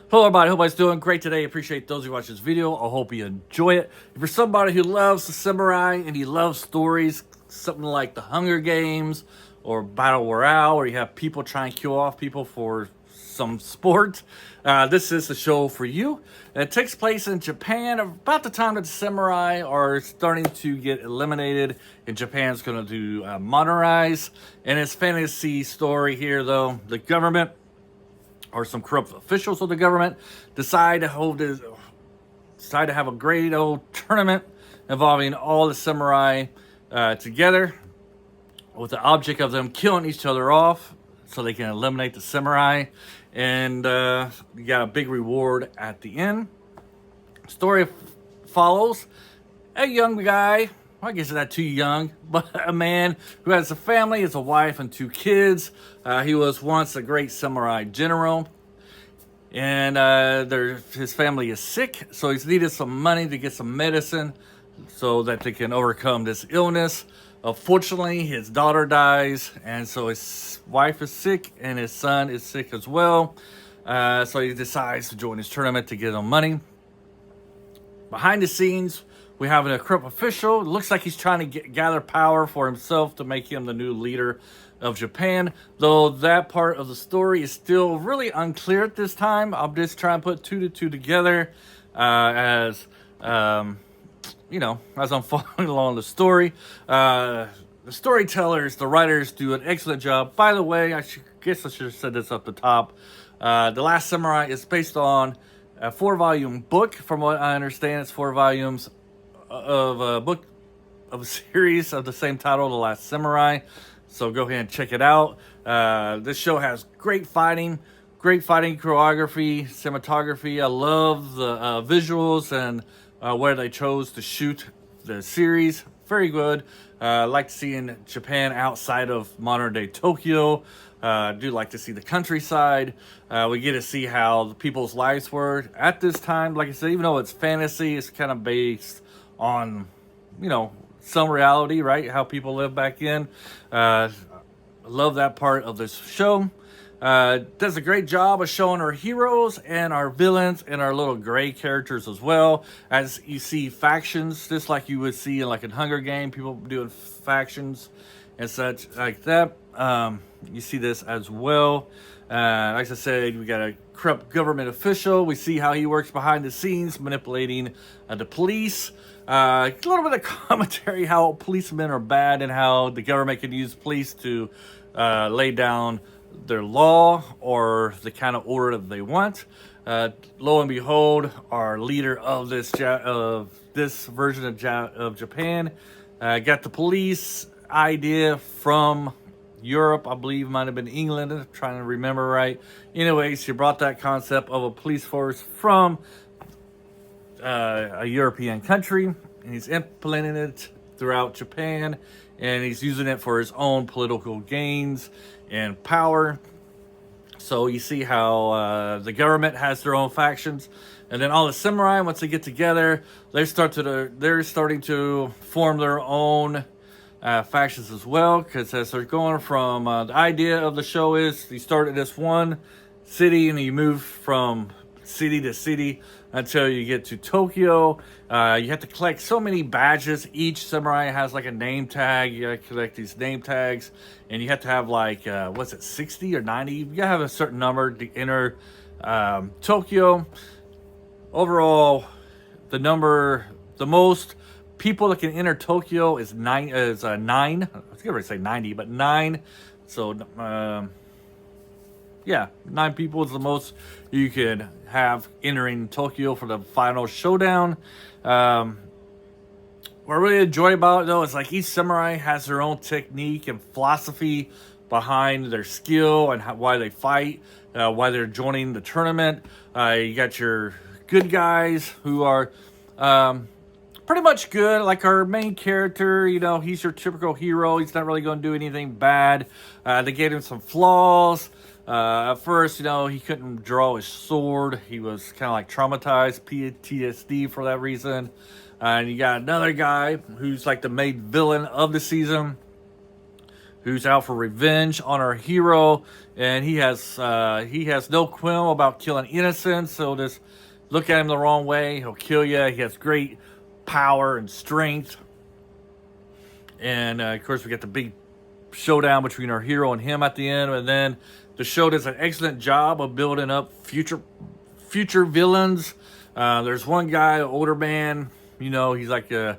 Hello everybody, hope everybody's doing great today. Appreciate those who watch this video. I hope you enjoy it. If you're somebody who loves the samurai and you love stories, something like the Hunger Games or Battle Royale, where you have people trying to kill off people for some sport, this is the show for you. It takes place in Japan about the time that the samurai are starting to get eliminated and Japan's going to do modernize. And it's fantasy story here though. The government or some corrupt officials of the government decide to have a great old tournament involving all the samurai together with the object of them killing each other off so they can eliminate the samurai, and you got a big reward at the end. Story follows a young guy, I guess not too young, but a man who has a family, has a wife and 2 kids. He was once a great samurai general, and his family is sick, so he's needed some money to get some medicine so that they can overcome this illness. Unfortunately, his daughter dies, and so his wife is sick, and his son is sick as well. So he decides to join this tournament to get some money. Behind the scenes, we have a corrupt official. It looks like he's trying to gather power for himself to make him the new leader of Japan, though that part of the story is still really unclear at this time. I'm just trying to put 2 to 2 together as I'm following along the story. The storytellers, the writers do an excellent job. By the way, I guess I should have said this up the top. The Last Samurai is based on a 4-volume book. From what I understand, it's 4 volumes of a book of a series of the same title, The Last Samurai. So go ahead and check it out. This show has great fighting choreography, cinematography. I love the visuals and where they chose to shoot the series. Very good. I like seeing Japan outside of modern day Tokyo. I do like to see the countryside. We get to see how the people's lives were at this time. Like I said, even though it's fantasy, it's kind of based on, some reality, right? How people live back in. I love that part of this show. Does a great job of showing our heroes and our villains and our little gray characters as well. As you see factions, just like you would see in like a Hunger Game, people doing factions and such like that. You see this as well. Like I said, we got a corrupt government official. We see how he works behind the scenes, manipulating the police. A little bit of commentary how policemen are bad and how the government can use police to lay down their law or the kind of order that they want. Lo and behold, our leader of this version of Japan got the police idea from Europe, I believe, might have been England, I'm trying to remember right. Anyways, he brought that concept of a police force from a European country, and he's implementing it throughout Japan, and he's using it for his own political gains and power. So you see how the government has their own factions, and then all the samurai, once they get together, they're starting to form their own factions as well, because as they're going from the idea of the show is you start at this one city and you move from city to city until you get to Tokyo. You have to collect so many badges. Each samurai has like a name tag. You gotta collect these name tags, and you have to have like 60 or 90? You gotta have a certain number to enter Tokyo. Overall, the most people that can enter Tokyo is 9. I was gonna say 90, but 9. So 9 people is the most you can have entering Tokyo for the final showdown. What I really enjoy about it though is like each samurai has their own technique and philosophy behind their skill and why they fight, why they're joining the tournament. You got your good guys who are pretty much good, like our main character. He's your typical hero. He's not really going to do anything bad. They gave him some flaws. At first, he couldn't draw his sword. He was kind of like traumatized, PTSD for that reason. And you got another guy who's like the main villain of the season, who's out for revenge on our hero, and he has no qualm about killing innocents. So just look at him the wrong way, he'll kill you. He has great power and strength, and of course we get the big showdown between our hero and him at the end. And then the show does an excellent job of building up future villains. There's one guy, an older man, he's like a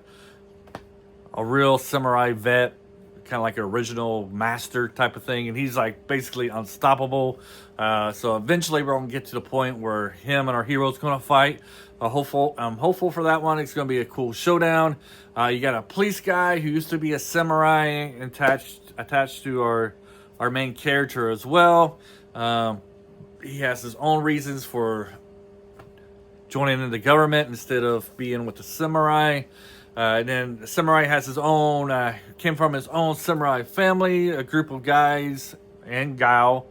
real samurai vet, kind of like an original master type of thing, and he's like basically unstoppable. So eventually we're gonna get to the point where him and our hero's gonna fight. I'm hopeful for that one. It's gonna be a cool showdown. You got a police guy who used to be a samurai attached to our main character as well. He has his own reasons for joining in the government instead of being with the samurai. And then the samurai has his own, came from his own samurai family, a group of guys and gal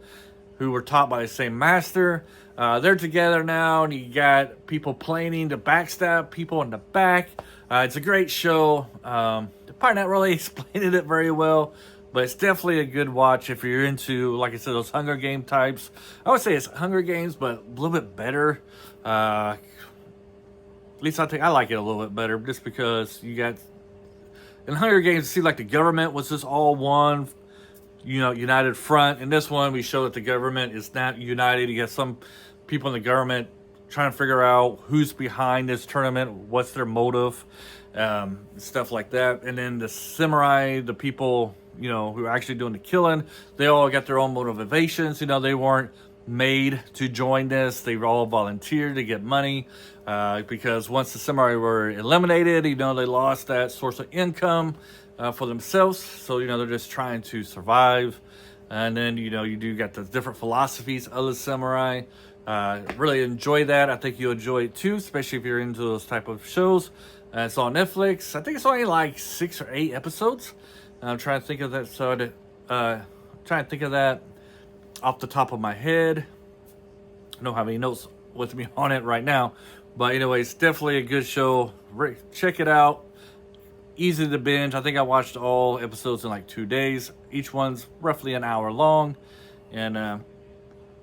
who were taught by the same master. They're together now, and you got people planning to backstab people in the back. It's a great show. Probably not really explaining it very well, but it's definitely a good watch if you're into, like I said, those Hunger Game types. I would say it's Hunger Games, but a little bit better. At least I like it a little bit better, just because you got in Hunger Games, it seemed like the government was just all one, united front. In this one, we show that the government is not united. You got some people in the government trying to figure out who's behind this tournament, what's their motive, stuff like that. And then the samurai, the people, who are actually doing the killing, they all got their own motivations. They weren't made to join this. They all volunteered to get money, because once the samurai were eliminated, they lost that source of income for themselves. So, they're just trying to survive. And then, you do got the different philosophies of the samurai. Really enjoy that. I think you'll enjoy it too, especially if you're into those type of shows. It's on Netflix. I think it's only like 6 or 8 episodes. I'm trying to think of that. So, trying to think of that off the top of my head. I don't have any notes with me on it right now, but anyways, definitely a good show. Check it out. Easy to binge. I think I watched all episodes in like 2 days. Each one's roughly an hour long, and I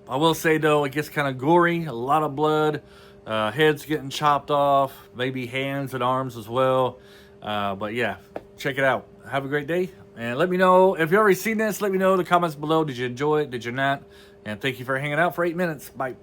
will say though, it gets kind of gory. A lot of blood, heads getting chopped off, maybe hands and arms as well. But yeah, check it out. Have a great day, and let me know if you've already seen this. Let me know in the comments below. Did you enjoy it? Did you not? And thank you for hanging out for 8 minutes. Bye.